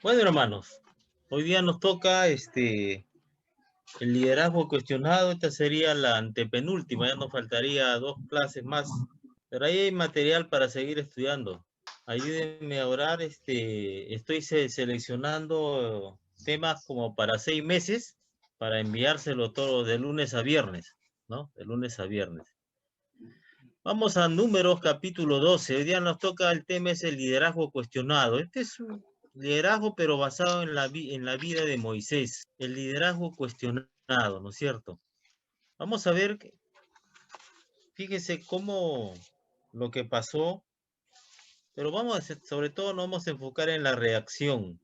Bueno, hermanos, hoy día nos toca el liderazgo cuestionado. Esta sería la antepenúltima, ya nos faltaría 2 clases más, pero ahí hay material para seguir estudiando. Ayúdenme a orar. Estoy seleccionando temas como para 6 meses para enviárselo todo de lunes a viernes, ¿no? De lunes a viernes. Vamos a Números capítulo 12. Hoy día nos toca el tema, es el liderazgo cuestionado. Este es un liderazgo, pero basado en la vida de Moisés. El liderazgo cuestionado, ¿no es cierto? Vamos a ver, fíjese cómo lo que pasó, pero sobre todo nos vamos a enfocar en la reacción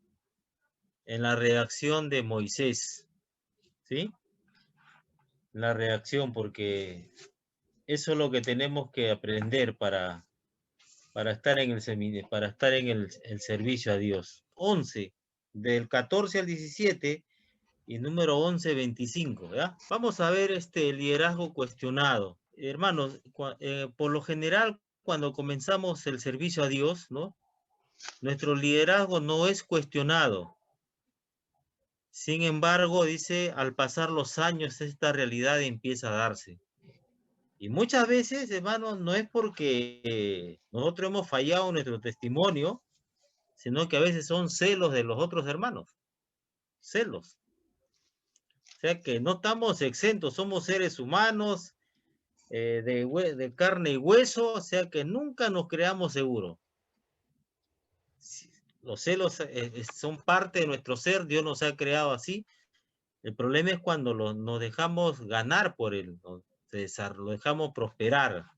de Moisés, ¿sí? La reacción, porque eso es lo que tenemos que aprender para estar en el servicio a Dios. 11, del 14 al 17 y número 11, 25, ¿ya? Vamos a ver este liderazgo cuestionado. Hermanos, por lo general, cuando comenzamos el servicio a Dios, ¿no? Nuestro liderazgo no es cuestionado. Sin embargo, dice, al pasar los años, esta realidad empieza a darse. Y muchas veces, hermanos, no es porque nosotros hemos fallado en nuestro testimonio, sino que a veces son celos de los otros hermanos, celos. O sea que no estamos exentos, somos seres humanos, de carne y hueso, o sea que nunca nos creamos seguros. Los celos son parte de nuestro ser, Dios nos ha creado así. El problema es cuando nos dejamos ganar por él, lo dejamos prosperar.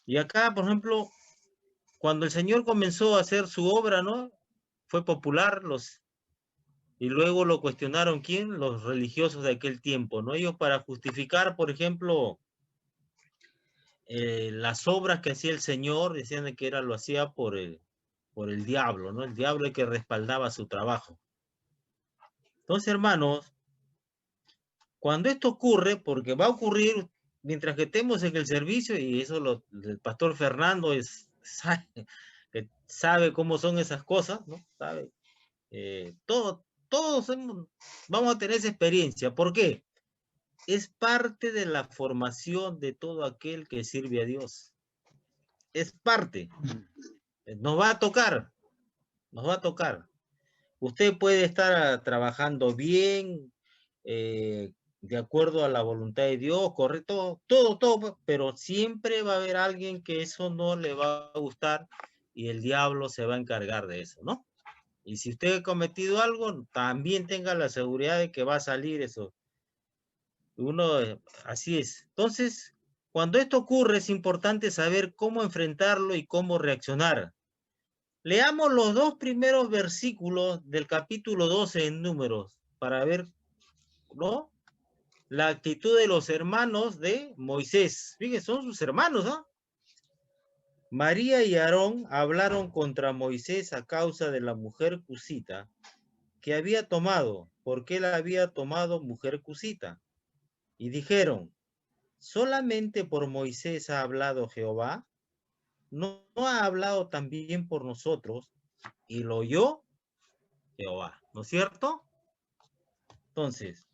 Y acá, por ejemplo, cuando el Señor comenzó a hacer su obra, ¿no? Fue popular, y luego lo cuestionaron, ¿quién? Los religiosos de aquel tiempo, ¿no? Ellos, para justificar, por ejemplo, las obras que hacía el Señor, decían que lo hacía por el diablo, ¿no? El diablo es el que respaldaba su trabajo. Entonces, hermanos, cuando esto ocurre, porque va a ocurrir mientras que estemos en el servicio, y eso el pastor Fernando sabe cómo son esas cosas, ¿no? Sabe, todos vamos a tener esa experiencia. ¿Por qué? Es parte de la formación de todo aquel que sirve a Dios. Es parte. Nos va a tocar, nos va a tocar. Usted puede estar trabajando bien, de acuerdo a la voluntad de Dios, correcto, todo, pero siempre va a haber alguien que eso no le va a gustar y el diablo se va a encargar de eso, ¿no? Y si usted ha cometido algo, también tenga la seguridad de que va a salir eso. Así es. Entonces, cuando esto ocurre, es importante saber cómo enfrentarlo y cómo reaccionar. Leamos los 2 primeros versículos del capítulo 12 en Números para ver, ¿no? La actitud de los hermanos de Moisés. Fíjense, son sus hermanos, ¿no? María y Aarón hablaron contra Moisés a causa de la mujer cusita que había tomado, porque él había tomado mujer cusita. Y dijeron, ¿solamente por Moisés ha hablado Jehová? ¿No ha hablado también por nosotros? Y lo oyó Jehová, ¿no es cierto? Entonces,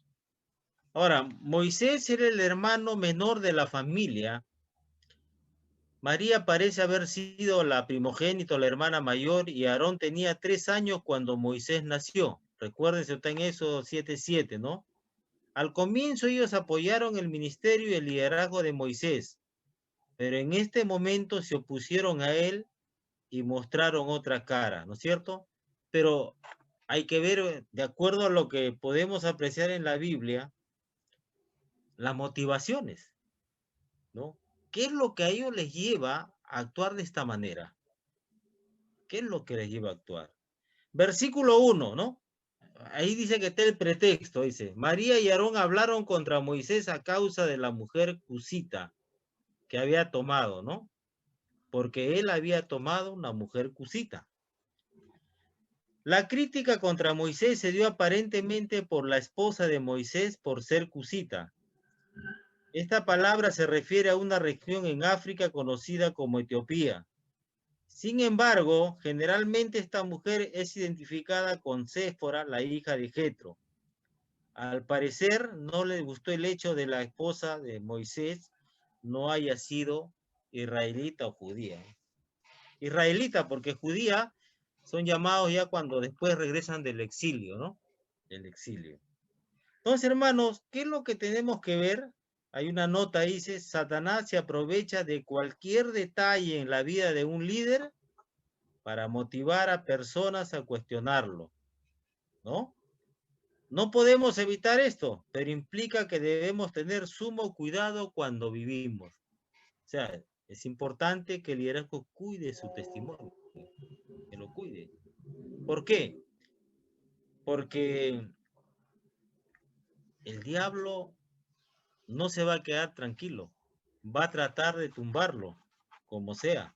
ahora, Moisés era el hermano menor de la familia. María parece haber sido la primogénita, la hermana mayor, y Aarón tenía 3 años cuando Moisés nació. Recuérdense, está en eso 7:7, ¿no? Al comienzo ellos apoyaron el ministerio y el liderazgo de Moisés, pero en este momento se opusieron a él y mostraron otra cara, ¿no es cierto? Pero hay que ver, de acuerdo a lo que podemos apreciar en la Biblia, las motivaciones, ¿no? ¿Qué es lo que a ellos les lleva a actuar de esta manera? ¿Qué es lo que les lleva a actuar? Versículo 1, ¿no? Ahí dice que está el pretexto, dice, María y Aarón hablaron contra Moisés a causa de la mujer cusita que había tomado, ¿no? Porque él había tomado una mujer cusita. La crítica contra Moisés se dio aparentemente por la esposa de Moisés por ser cusita. Esta palabra se refiere a una región en África conocida como Etiopía. Sin embargo, generalmente esta mujer es identificada con Séfora, la hija de Jetro. Al parecer, no le gustó el hecho de la esposa de Moisés no haya sido israelita o judía. Israelita, porque judía son llamados ya cuando después regresan del exilio, ¿no? Del exilio. Entonces, hermanos, ¿qué es lo que tenemos que ver? Hay una nota, dice, Satanás se aprovecha de cualquier detalle en la vida de un líder para motivar a personas a cuestionarlo, ¿no? No podemos evitar esto, pero implica que debemos tener sumo cuidado cuando vivimos. O sea, es importante que el liderazgo cuide su testimonio, que lo cuide. ¿Por qué? Porque el diablo no se va a quedar tranquilo, va a tratar de tumbarlo, como sea.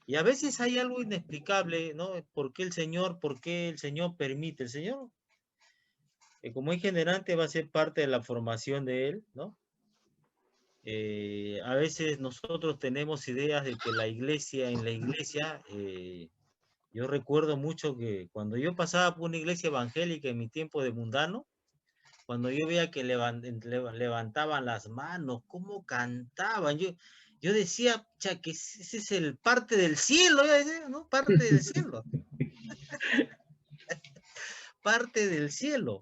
Y a veces hay algo inexplicable, ¿no? ¿Por qué el Señor permite? El Señor, como generante, va a ser parte de la formación de él, ¿no? A veces nosotros tenemos ideas de que en la iglesia, yo recuerdo mucho que cuando yo pasaba por una iglesia evangélica en mi tiempo de mundano, cuando yo veía que levantaban las manos, cómo cantaban, yo decía, que ese es el parte del cielo, ¿no? Parte del cielo, parte del cielo.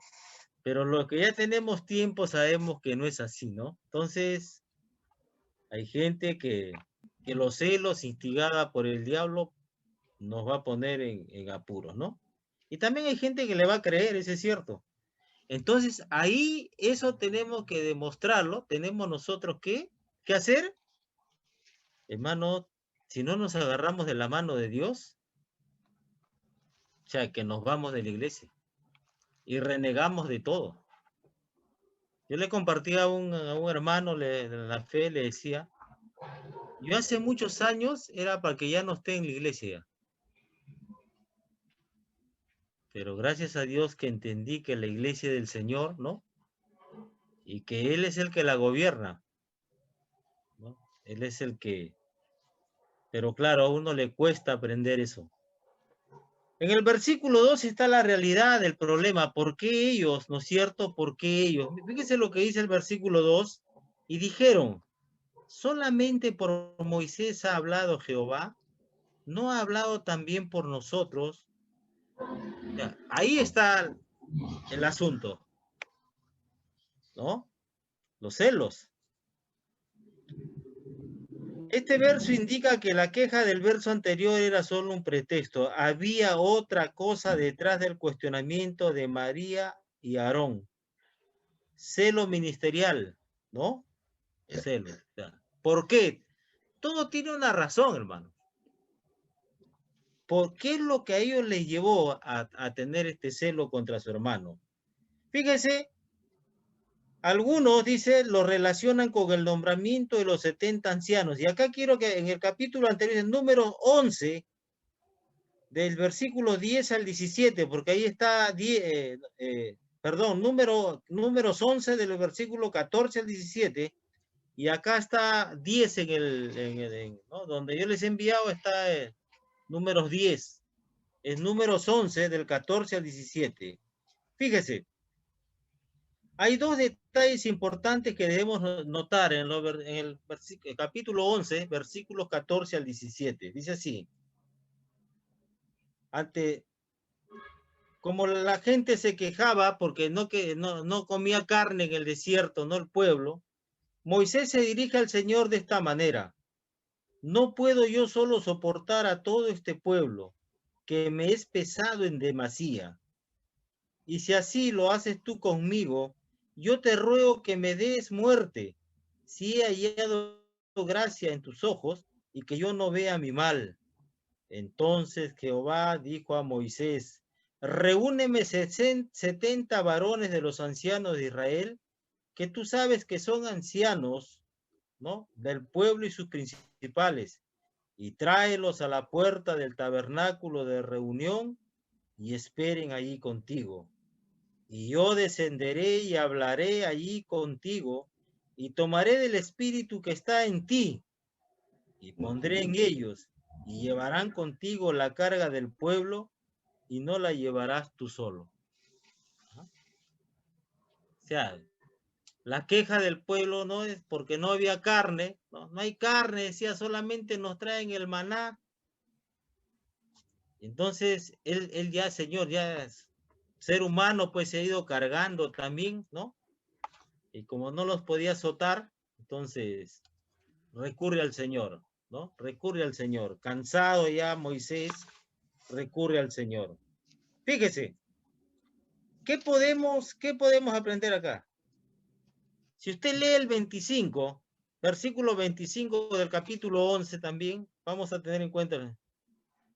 Pero lo que ya tenemos tiempo sabemos que no es así, ¿no? Entonces, hay gente que los celos instigada por el diablo nos va a poner en apuros, ¿no? Y también hay gente que le va a creer, eso es cierto. Entonces, ahí eso tenemos que demostrarlo, tenemos nosotros que hacer, hermano, si no nos agarramos de la mano de Dios, o sea, que nos vamos de la iglesia y renegamos de todo. Yo le compartí a un hermano de la fe, le decía, yo hace muchos años era para que ya no esté en la iglesia, pero gracias a Dios que entendí que la iglesia del Señor, ¿no? Y que Él es el que la gobierna, ¿no? Él es el que... Pero claro, a uno le cuesta aprender eso. En el versículo 2 está la realidad del problema. ¿Por qué ellos? ¿No es cierto? ¿Por qué ellos? Fíjense lo que dice el versículo 2. Y dijeron, solamente por Moisés ha hablado Jehová, ¿no ha hablado también por nosotros? Ya, ahí está el asunto, ¿no? Los celos. Este verso indica que la queja del verso anterior era solo un pretexto. Había otra cosa detrás del cuestionamiento de María y Aarón. Celo ministerial, ¿no? Celo. ¿Por qué? Todo tiene una razón, hermano. ¿Por qué es lo que a ellos les llevó a tener este celo contra su hermano? Fíjense, algunos, dice, lo relacionan con el nombramiento de los 70 ancianos. Y acá quiero que en el capítulo anterior, en número 11, del versículo 10 al 17, porque ahí está, números 11 del versículo 14 al 17, y acá está 10 ¿no? Donde yo les he enviado está números 10, es números 11 del 14 al 17. Fíjese, hay dos detalles importantes que debemos notar en el capítulo 11, versículos 14 al 17. Dice así, como la gente se quejaba porque no comía carne en el desierto, no el pueblo, Moisés se dirige al Señor de esta manera. No puedo yo solo soportar a todo este pueblo, que me es pesado en demasía. Y si así lo haces tú conmigo, yo te ruego que me des muerte, si he hallado gracia en tus ojos y que yo no vea mi mal. Entonces Jehová dijo a Moisés, reúneme 70 varones de los ancianos de Israel, que tú sabes que son ancianos, ¿no? Del pueblo y sus principales, y tráelos a la puerta del tabernáculo de reunión y esperen allí contigo. Y yo descenderé y hablaré allí contigo, y tomaré del espíritu que está en ti, y pondré en ellos, y llevarán contigo la carga del pueblo y no la llevarás tú solo. ¿Ah? O sea, la queja del pueblo no es porque no había carne, no hay carne, decía, solamente nos traen el maná. Entonces, él ya, Señor, ya es ser humano, pues se ha ido cargando también, ¿no? Y como no los podía azotar, entonces recurre al Señor, ¿no? Recurre al Señor. Cansado ya Moisés, recurre al Señor. Fíjese, qué podemos aprender acá? Si usted lee el 25, versículo 25 del capítulo 11 también, vamos a tener en cuenta.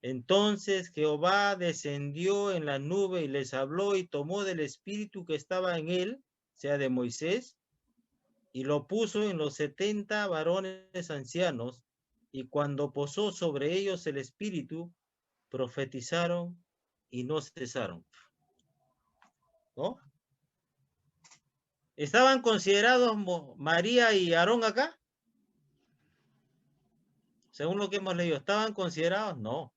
Entonces Jehová descendió en la nube y les habló y tomó del espíritu que estaba en él, sea de Moisés, y lo puso en los 70 varones ancianos, y cuando posó sobre ellos el espíritu, profetizaron y no cesaron. ¿No? ¿Estaban considerados María y Aarón acá? Según lo que hemos leído, ¿estaban considerados? No.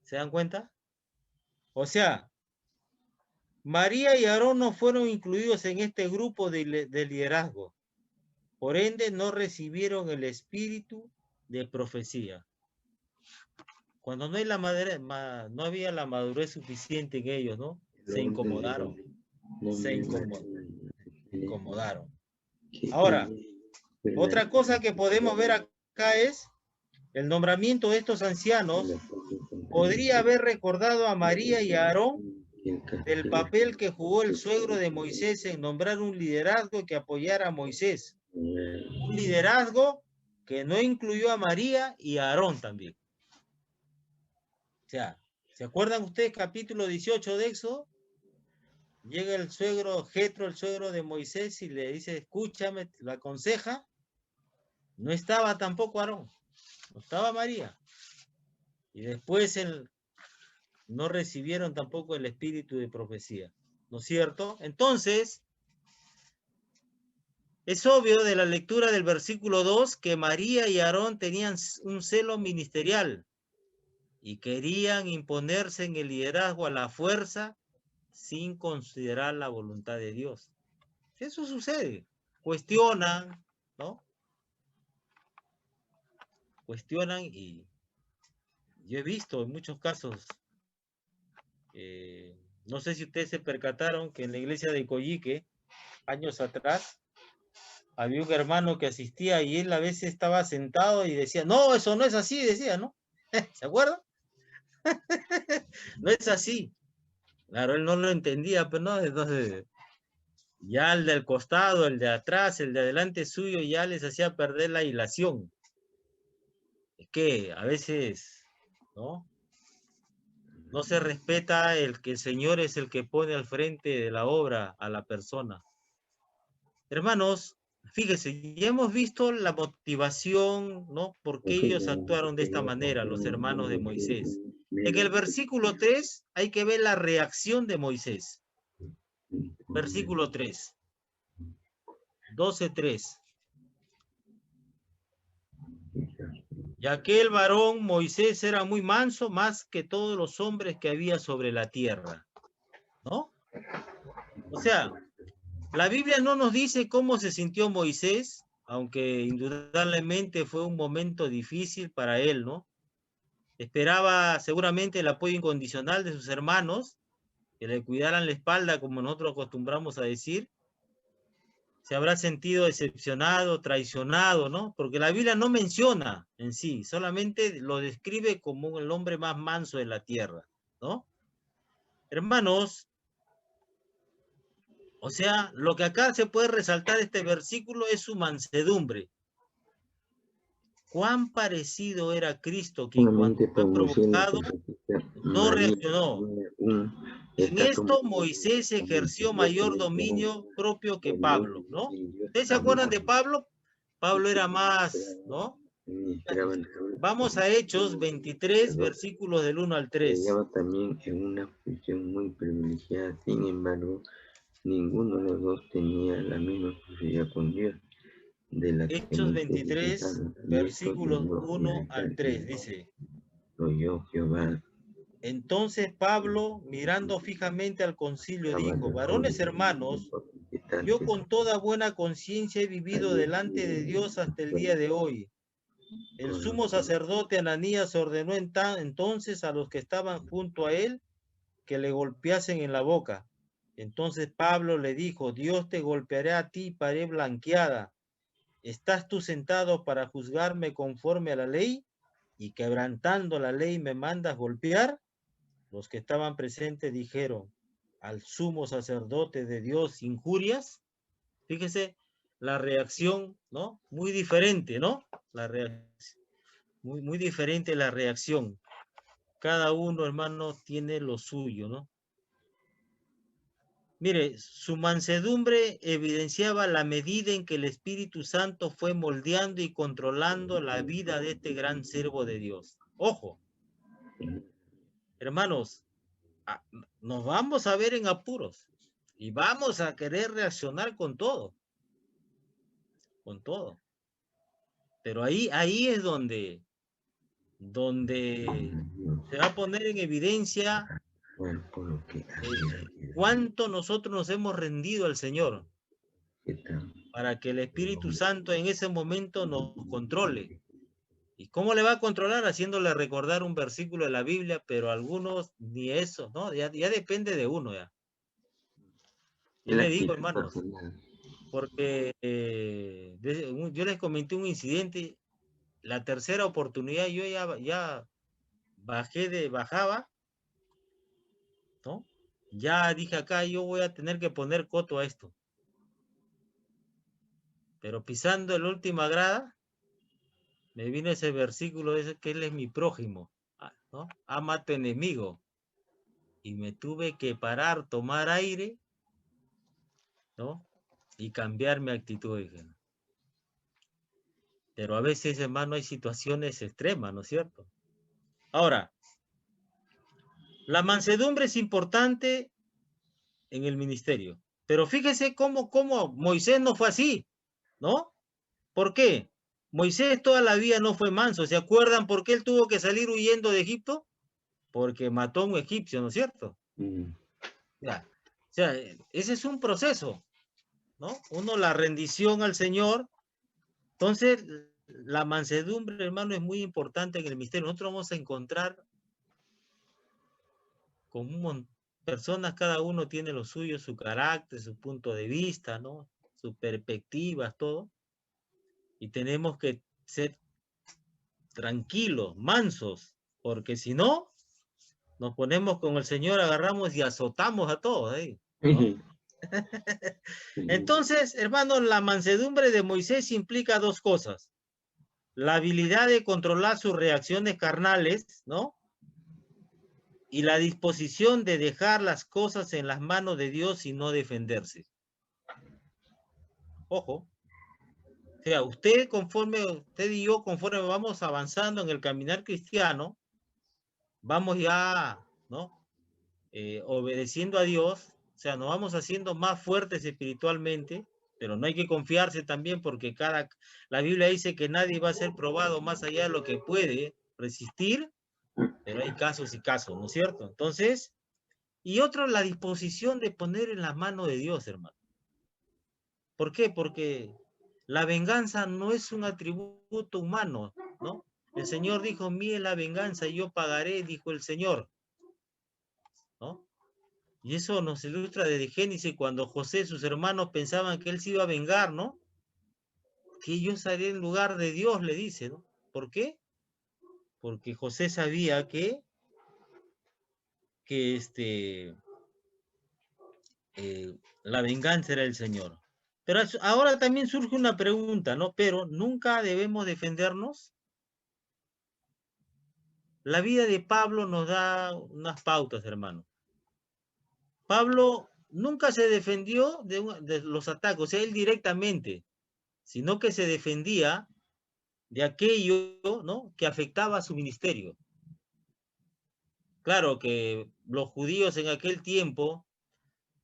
¿Se dan cuenta? O sea, María y Aarón no fueron incluidos en este grupo de liderazgo. Por ende, no recibieron el espíritu de profecía. Cuando no, no había la madurez suficiente en ellos, ¿no? Se incomodaron. Se incomodaron. Ahora, otra cosa que podemos ver acá es el nombramiento de estos ancianos. Podría haber recordado a María y a Aarón del papel que jugó el suegro de Moisés en nombrar un liderazgo que apoyara a Moisés. Un liderazgo que no incluyó a María y a Aarón también. O sea, ¿se acuerdan ustedes capítulo 18 de Éxodo? Llega el suegro, Jetro, el suegro de Moisés, y le dice, escúchame, lo aconseja. No estaba tampoco Aarón, no estaba María. Y después no recibieron tampoco el espíritu de profecía, ¿no es cierto? Entonces, es obvio de la lectura del versículo 2 que María y Aarón tenían un celo ministerial y querían imponerse en el liderazgo a la fuerza sin considerar la voluntad de Dios. Eso sucede. Cuestionan, ¿no? Cuestionan y yo he visto en muchos casos, no sé si ustedes se percataron que en la iglesia de Coyique, años atrás, había un hermano que asistía y él a veces estaba sentado y decía, no, eso no es así, decía, ¿no? ¿Se acuerdan? No es así. Claro, él no lo entendía, pero no, entonces ya el del costado, el de atrás, el de adelante suyo, ya les hacía perder la hilación. Es que a veces, ¿no? No se respeta el que el Señor es el que pone al frente de la obra a la persona. Hermanos, fíjese, ya hemos visto la motivación, ¿no? ¿Por qué ellos actuaron de esta manera, los hermanos de Moisés? En el versículo 3 hay que ver la reacción de Moisés. Versículo 3. 12:3. Ya que el varón Moisés era muy manso, más que todos los hombres que había sobre la tierra. ¿No? O sea, la Biblia no nos dice cómo se sintió Moisés, aunque indudablemente fue un momento difícil para él, ¿no? Esperaba seguramente el apoyo incondicional de sus hermanos, que le cuidaran la espalda, como nosotros acostumbramos a decir. Se habrá sentido decepcionado, traicionado, ¿no? Porque la Biblia no menciona en sí, solamente lo describe como el hombre más manso de la tierra, ¿no? Hermanos, o sea, lo que acá se puede resaltar de este versículo es su mansedumbre. Cuán parecido era Cristo, quien cuando fue provocado no reaccionó. En esto Moisés ejerció mayor dominio propio que Pablo, ¿no? ¿Ustedes se acuerdan de Pablo? Pablo era más, ¿no? Vamos a Hechos 23, versículos del 1 al 3. Estaba también en una posición muy privilegiada, sin embargo, ninguno de los dos tenía la misma posibilidad con Dios. de la que Hechos Moisés 23, dijo, y esto versículos llegó y 1 al al tal 3, tiempo dice: lo oyó Jehová, entonces Pablo, mirando fijamente al concilio, dijo: abandonó varones los hermanos, tiempos yo inquietantes, con toda buena conciencia he vivido ayer delante de Dios hasta el día de hoy. El con sumo los que sacerdote Ananías ordenó entonces a los que estaban junto a él que le golpeasen en la boca. Entonces Pablo le dijo: Dios te golpeará a ti, pared blanqueada. ¿Estás tú sentado para juzgarme conforme a la ley? Y quebrantando la ley me mandas golpear. Los que estaban presentes dijeron: al sumo sacerdote de Dios injurias. Fíjese la reacción, ¿no? Muy diferente, ¿no? La reacción, muy diferente la reacción. Cada uno, hermano, tiene lo suyo, ¿no? Mire, su mansedumbre evidenciaba la medida en que el Espíritu Santo fue moldeando y controlando la vida de este gran siervo de Dios. Ojo, hermanos, nos vamos a ver en apuros y vamos a querer reaccionar con todo, con todo. Pero ahí es donde se va a poner en evidencia cuerpo lo que cuánto nosotros nos hemos rendido al Señor para que el Espíritu Santo en ese momento nos controle. ¿Y cómo le va a controlar? Haciéndole recordar un versículo de la Biblia, pero algunos ni eso, ¿no? Ya depende de uno, ya. Yo la le digo, actitud hermanos, personal. porque yo les comenté un incidente, la tercera oportunidad yo ya bajaba, ¿no? Ya dije acá, yo voy a tener que poner coto a esto. Pero pisando la última grada, me vino ese versículo, ese que él es mi prójimo, ¿no? Ama a tu enemigo. Y me tuve que parar, tomar aire, ¿no? Y cambiar mi actitud, dije. Pero a veces, hermano, hay situaciones extremas, ¿no es cierto? Ahora, la mansedumbre es importante en el ministerio. Pero fíjese cómo Moisés no fue así, ¿no? ¿Por qué? Moisés toda la vida no fue manso. ¿Se acuerdan por qué él tuvo que salir huyendo de Egipto? Porque mató a un egipcio, ¿no es cierto? Ya. O sea, ese es un proceso, ¿no? Uno, la rendición al Señor. Entonces, la mansedumbre, hermano, es muy importante en el misterio. Nosotros vamos a encontrar con personas, cada uno tiene lo suyo, su carácter, su punto de vista, ¿no? Sus perspectivas, todo. Y tenemos que ser tranquilos, mansos, porque si no, nos ponemos con el Señor, agarramos y azotamos a todos ahí, ¿no? Entonces, hermano, la mansedumbre de Moisés implica dos cosas: la habilidad de controlar sus reacciones carnales, ¿no? Y la disposición de dejar las cosas en las manos de Dios y no defenderse. Ojo. O sea, usted y yo, conforme vamos avanzando en el caminar cristiano, vamos ya, ¿no? Obedeciendo a Dios, o sea, nos vamos haciendo más fuertes espiritualmente, pero no hay que confiarse también porque la Biblia dice que nadie va a ser probado más allá de lo que puede resistir, pero hay casos y casos, ¿no es cierto? Entonces, y otro, la disposición de poner en las manos de Dios, hermano. ¿Por qué? Porque la venganza no es un atributo humano, ¿no? El Señor dijo: mía es la venganza y yo pagaré, dijo el Señor, ¿no? Y eso nos ilustra desde Génesis, cuando José y sus hermanos pensaban que él se iba a vengar, ¿no? Que yo seré en lugar de Dios, le dice, ¿no? ¿Por qué? Porque José sabía que la venganza era el Señor. Pero ahora también surge una pregunta, ¿no? Pero nunca debemos defendernos. La vida de Pablo nos da unas pautas, hermano. Pablo nunca se defendió de los ataques, o sea, él directamente, sino que se defendía de aquello, ¿no?, que afectaba a su ministerio. Claro que los judíos en aquel tiempo,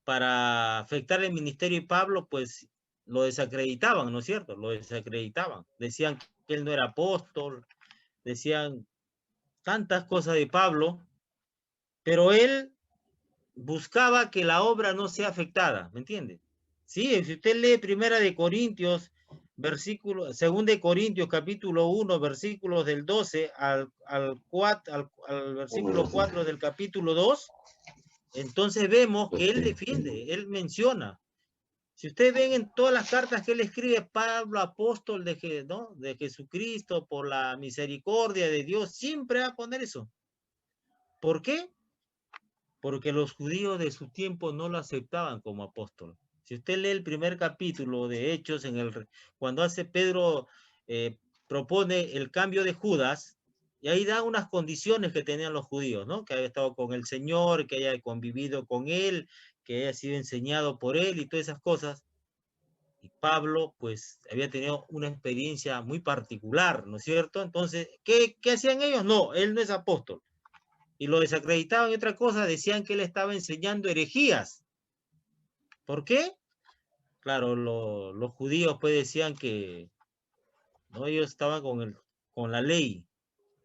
para afectar el ministerio de Pablo, pues lo desacreditaban, ¿no es cierto? Lo desacreditaban. Decían que él no era apóstol, decían tantas cosas de Pablo, pero él buscaba que la obra no sea afectada, ¿me entiende? Sí, si usted lee Primera de Corintios, Segunda de Corintios, capítulo 1, versículos del 12 al versículo 4 del capítulo 2, entonces vemos que él defiende, él menciona. Si ustedes ven en todas las cartas que él escribe, Pablo, apóstol ¿no? de Jesucristo, por la misericordia de Dios, siempre va a poner eso. ¿Por qué? Porque los judíos de su tiempo no lo aceptaban como apóstol. Si usted lee el primer capítulo de Hechos, cuando hace Pedro, propone el cambio de Judas, y ahí da unas condiciones que tenían los judíos, ¿no? Que haya estado con el Señor, que haya convivido con él, que haya sido enseñado por él y todas esas cosas. Y Pablo, pues, había tenido una experiencia muy particular, ¿no es cierto? Entonces, ¿qué hacían ellos? No, él no es apóstol. Y lo desacreditaban y otra cosa, decían que él estaba enseñando herejías. ¿Por qué? Claro, los judíos pues decían que ¿no? Ellos estaban con la ley.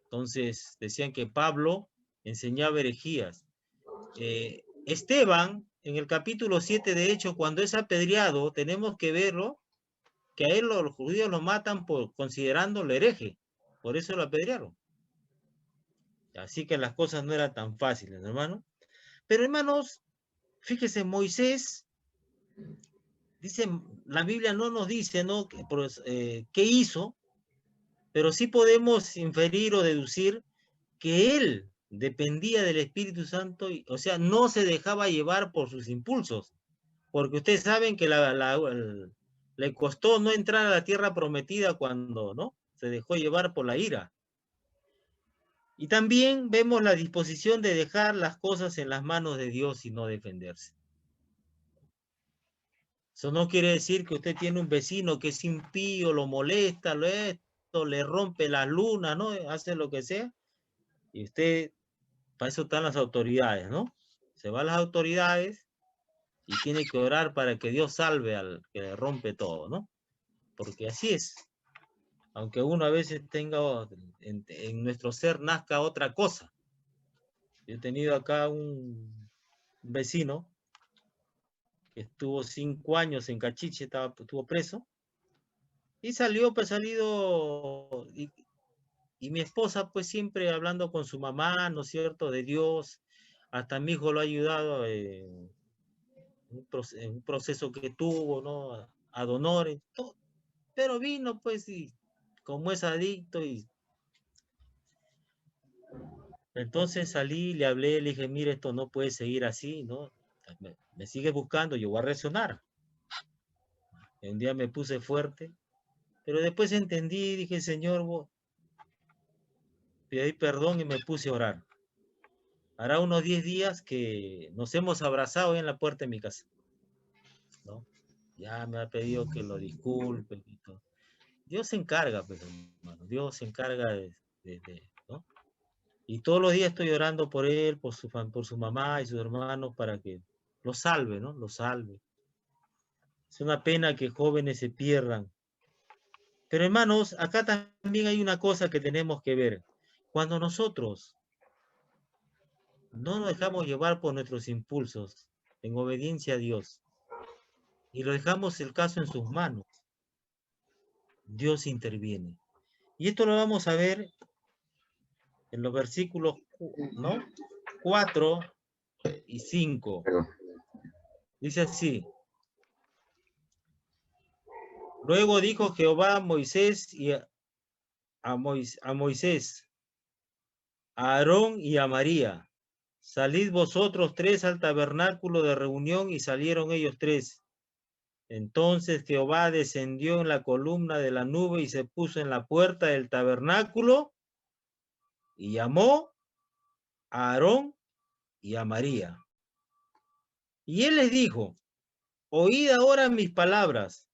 Entonces decían que Pablo enseñaba herejías. Esteban, en el capítulo 7 de Hechos, cuando es apedreado, tenemos que verlo, que a él los judíos lo matan considerándolo hereje. Por eso lo apedrearon. Así que las cosas no eran tan fáciles, hermano. Pero hermanos, fíjese, Moisés, dice, la Biblia no nos dice, ¿no? ¿Qué hizo? Pero sí podemos inferir o deducir que él dependía del Espíritu Santo, o sea, no se dejaba llevar por sus impulsos, porque ustedes saben que le costó no entrar a la tierra prometida cuando, ¿no? Se dejó llevar por la ira. Y también vemos la disposición de dejar las cosas en las manos de Dios y no defenderse. Eso no quiere decir que usted tiene un vecino que es impío, lo molesta, le rompe las lunas, ¿no? Hace lo que sea. Y usted, para eso están las autoridades, ¿no? Se va a las autoridades y tiene que orar para que Dios salve al que le rompe todo, ¿no? Porque así es. Aunque uno a veces tenga, en nuestro ser nazca otra cosa. Yo he tenido acá un vecino que estuvo 5 años en Cachiche, estuvo preso, y salió, pues salido, y mi esposa pues siempre hablando con su mamá, ¿no es cierto?, de Dios, hasta mi hijo lo ha ayudado en un proceso que tuvo, ¿no?, ad honorem, pero vino pues y como es adicto y entonces salí, le hablé, le dije, mire, esto no puede seguir así, ¿no? Me sigue buscando, yo voy a reaccionar. Un día me puse fuerte, pero después entendí, dije, Señor, pedí perdón y me puse a orar. Hará unos 10 días que nos hemos abrazado en la puerta de mi casa, ¿no? Ya me ha pedido que lo disculpe y todo. Dios se encarga, pues, hermano, Dios se encarga ¿no? Y todos los días estoy orando por él, por su mamá y sus hermanos para que lo salve, ¿no? Lo salve. Es una pena que jóvenes se pierdan. Pero hermanos, acá también hay una cosa que tenemos que ver. Cuando nosotros no nos dejamos llevar por nuestros impulsos en obediencia a Dios y lo dejamos el caso en sus manos, Dios interviene. Y esto lo vamos a ver en los versículos, ¿no?, 4 y 5. Dice así: luego dijo Jehová a Moisés y a Moisés, a Aarón y a María: salid vosotros 3 al tabernáculo de reunión. Y salieron ellos 3. Entonces Jehová descendió en la columna de la nube y se puso en la puerta del tabernáculo y llamó a Aarón y a María. Y él les dijo: oíd ahora mis palabras.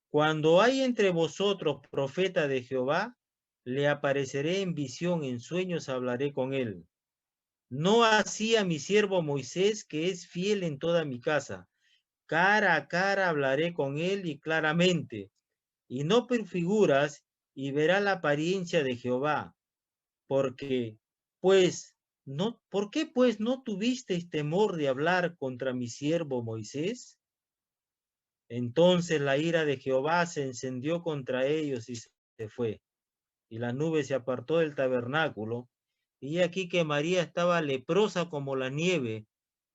Cuando hay entre vosotros profeta de Jehová, le apareceré en visión, en sueños hablaré con él. No así a mi siervo Moisés, que es fiel en toda mi casa. cara a cara hablaré con él y claramente, y no por figuras, y verá la apariencia de Jehová, porque, pues, no, ¿por qué pues no tuvisteis temor de hablar contra mi siervo Moisés? Entonces la ira de Jehová se encendió contra ellos y se fue, y la nube se apartó del tabernáculo, y aquí que María estaba leprosa como la nieve,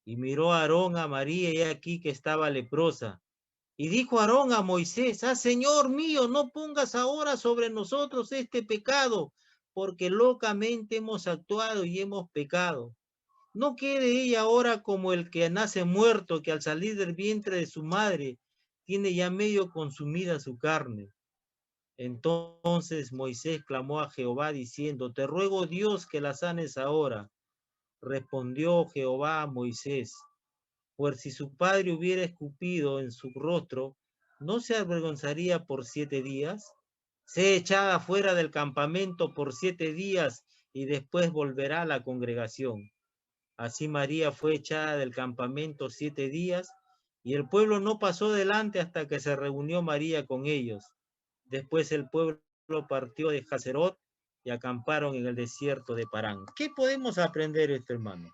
y miró a Aarón a María, y aquí que estaba leprosa. Y dijo Aarón a Moisés, Señor mío, no pongas ahora sobre nosotros este pecado, porque locamente hemos actuado y hemos pecado. No quede ella ahora como el que nace muerto, que al salir del vientre de su madre tiene ya medio consumida su carne. Entonces Moisés clamó a Jehová diciendo, te ruego Dios que la sanes ahora. Respondió Jehová a Moisés, pues si su padre hubiera escupido en su rostro, ¿no se avergonzaría por 7 días? Sé echada fuera del campamento por 7 días y después volverá a la congregación. Así María fue echada del campamento 7 días y el pueblo no pasó delante hasta que se reunió María con ellos. Después el pueblo partió de Hazerot y acamparon en el desierto de Parán. ¿Qué podemos aprender esto, hermano?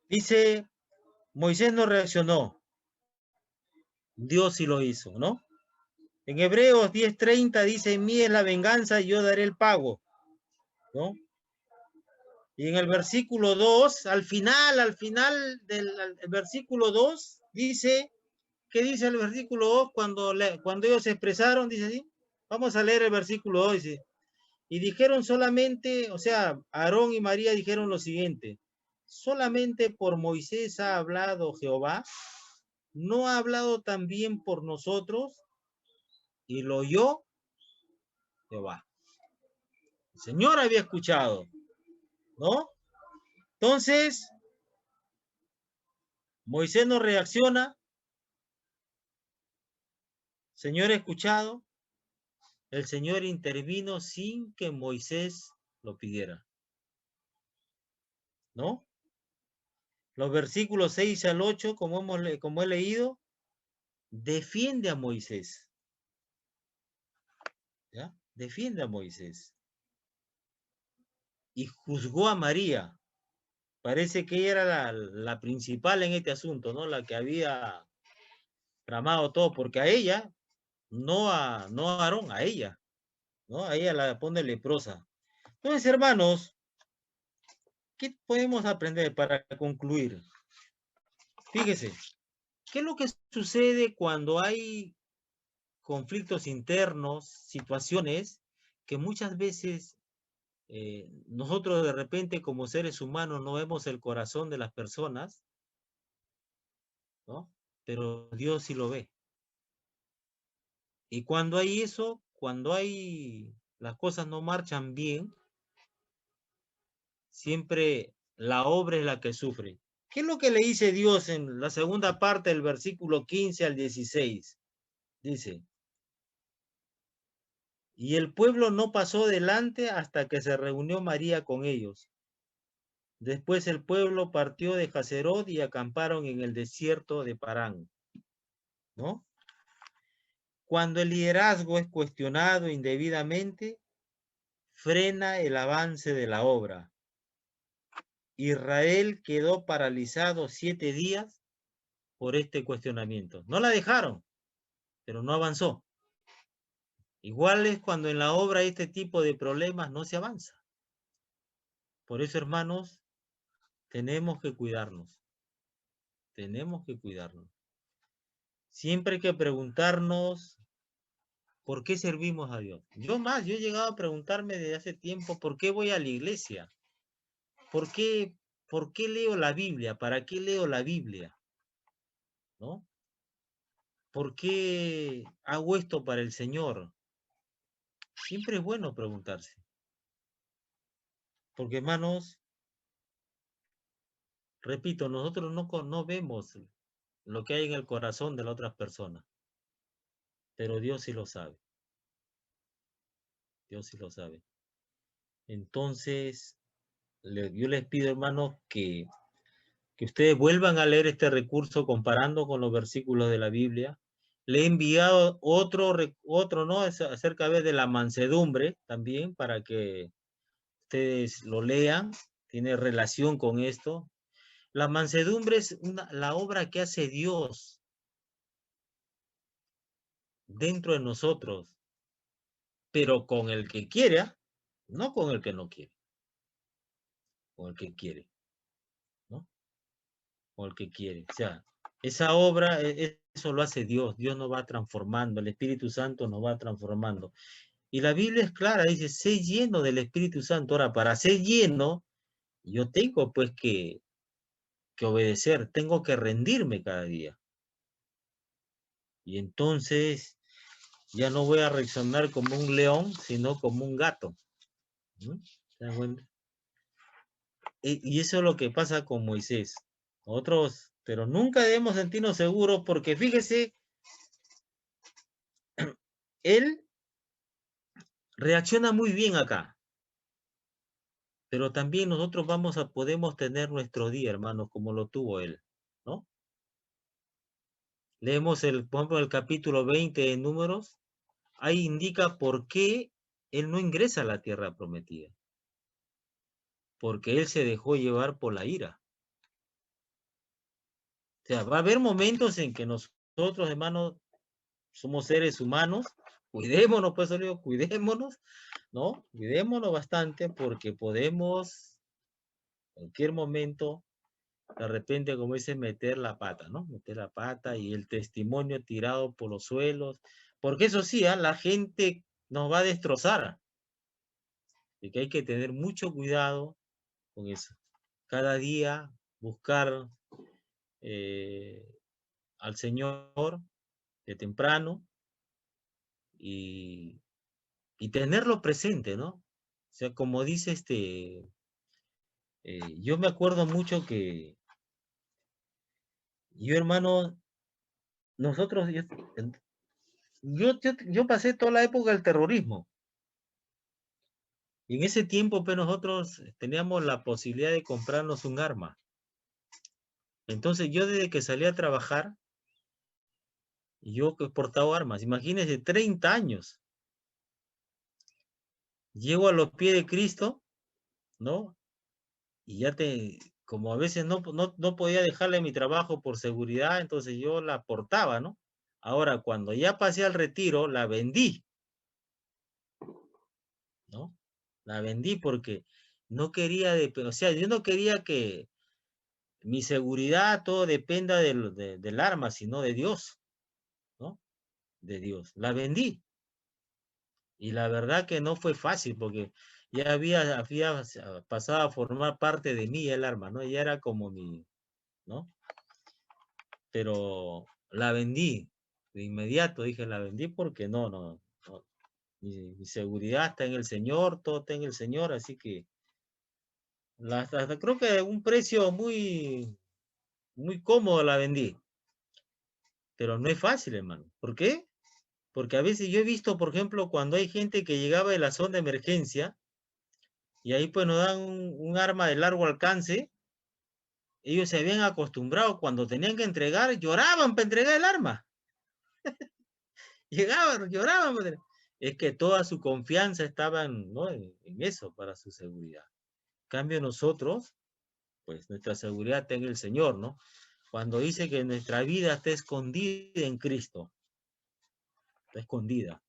Dice, Moisés no reaccionó, Dios sí lo hizo, ¿no? En Hebreos 10:30 dice, en mí es la venganza y yo daré el pago, ¿no? Y en el versículo 2, al final del versículo 2, dice, ¿qué dice el versículo 2 cuando ellos se expresaron? Dice así, vamos a leer el versículo 2, dice, y dijeron solamente, o sea, Aarón y María dijeron lo siguiente, solamente por Moisés ha hablado Jehová, ¿no ha hablado también por nosotros? Y lo oyó Jehová. El Señor había escuchado, ¿no? Entonces, Moisés no reacciona, Señor ha escuchado, el Señor intervino sin que Moisés lo pidiera, ¿no? Los versículos 6 al 8, como he leído, defiende a Moisés, ¿ya? Defiende a Moisés. Y juzgó a María. Parece que ella era la principal en este asunto, ¿no? La que había tramado todo, porque a ella, no a Aarón, a ella, ¿no? A ella la pone leprosa. Entonces, hermanos, ¿qué podemos aprender para concluir? Fíjese, ¿qué es lo que sucede cuando hay conflictos internos, situaciones que muchas veces nosotros de repente como seres humanos no vemos el corazón de las personas, ¿no? Pero Dios sí lo ve. Y cuando hay eso, cuando las cosas no marchan bien, siempre la obra es la que sufre. ¿Qué es lo que le dice Dios en la segunda parte del versículo 15 al 16? Dice, y el pueblo no pasó delante hasta que se reunió María con ellos. Después el pueblo partió de Hazerot y acamparon en el desierto de Parán, ¿no? Cuando el liderazgo es cuestionado indebidamente, frena el avance de la obra. Israel quedó paralizado 7 días por este cuestionamiento. No la dejaron, pero no avanzó. Igual es cuando en la obra hay este tipo de problemas no se avanza. Por eso, hermanos, tenemos que cuidarnos. Tenemos que cuidarnos. Siempre hay que preguntarnos por qué servimos a Dios. Yo he llegado a preguntarme desde hace tiempo por qué voy a la iglesia. ¿Por qué leo la Biblia? ¿Para qué leo la Biblia? ¿No? ¿Por qué hago esto para el Señor? Siempre es bueno preguntarse. Porque, hermanos, repito, nosotros no vemos lo que hay en el corazón de las otras personas, pero Dios sí lo sabe. Dios sí lo sabe. Entonces, yo les pido, hermanos, que ustedes vuelvan a leer este recurso comparando con los versículos de la Biblia. Le he enviado otro, ¿no? Acerca de la mansedumbre también, para que ustedes lo lean. Tiene relación con esto. La mansedumbre es la obra que hace Dios dentro de nosotros, pero con el que quiere, no con el que no quiere, con el que quiere, ¿no? Con el que quiere. O sea, esa obra, eso lo hace Dios. Dios nos va transformando, el Espíritu Santo nos va transformando. Y la Biblia es clara, dice, sé lleno del Espíritu Santo. Ahora, para ser lleno, yo tengo pues que obedecer, tengo que rendirme cada día. Y entonces ya no voy a reaccionar como un león, sino como un gato. ¿No? ¿Te das cuenta? Y eso es lo que pasa con Moisés. Otros, pero nunca debemos sentirnos seguros porque fíjese, él reacciona muy bien acá. Pero también nosotros podemos tener nuestro día, hermanos, como lo tuvo él, ¿no? Leemos por ejemplo, el capítulo 20 de Números. Ahí indica por qué él no ingresa a la tierra prometida. Porque él se dejó llevar por la ira. O sea, va a haber momentos en que nosotros, hermanos, somos seres humanos. Cuidémonos, pues, digo, cuidémonos, ¿no? Cuidémonos bastante porque podemos, en cualquier momento, de repente, como dice, meter la pata, ¿no? Meter la pata y el testimonio tirado por los suelos. Porque eso sí, la gente nos va a destrozar. Y que hay que tener mucho cuidado con eso. Cada día buscar al Señor de temprano y tenerlo presente, ¿no? O sea, como dice yo me acuerdo mucho que yo, hermano, nosotros, yo pasé toda la época del terrorismo. Y en ese tiempo, pues nosotros teníamos la posibilidad de comprarnos un arma. Entonces yo desde que salí a trabajar, yo que he portado armas, imagínense, 30 años. Llego a los pies de Cristo, ¿no? Y como a veces no podía dejarle mi trabajo por seguridad, entonces yo la portaba, ¿no? Ahora, cuando ya pasé al retiro, la vendí, ¿no? La vendí porque no quería, o sea, yo no quería que mi seguridad todo dependa del arma, sino de Dios, ¿no? De Dios. La vendí. Y la verdad que no fue fácil porque ya había pasado a formar parte de mí el arma, ¿no? Ya era como ¿no? Pero la vendí. De inmediato dije, la vendí porque no. Mi seguridad está en el Señor, todo está en el Señor, así que hasta creo que un precio muy, muy cómodo la vendí. Pero no es fácil, hermano. ¿Por qué? Porque a veces yo he visto, por ejemplo, cuando hay gente que llegaba de la zona de emergencia y ahí pues nos dan un arma de largo alcance, ellos se habían acostumbrado cuando tenían que entregar, lloraban para entregar el arma. Llegaban, lloraban. Es que toda su confianza estaba ¿no? en eso, para su seguridad. En cambio nosotros, pues nuestra seguridad está en el Señor, ¿no? Cuando dice que nuestra vida está escondida en Cristo, está escondida,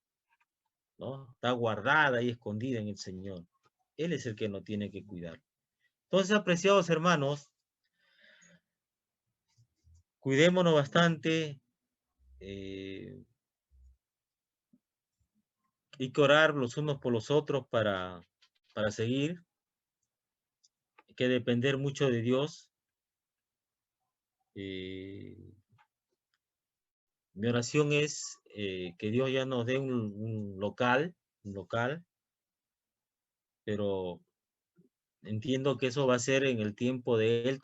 ¿no? Está guardada y escondida en el Señor. Él es el que nos tiene que cuidar. Entonces, apreciados hermanos, cuidémonos bastante, hay que orar los unos por los otros para seguir. Hay que depender mucho de Dios. Mi oración es que Dios ya nos dé un local, pero entiendo que eso va a ser en el tiempo de Él.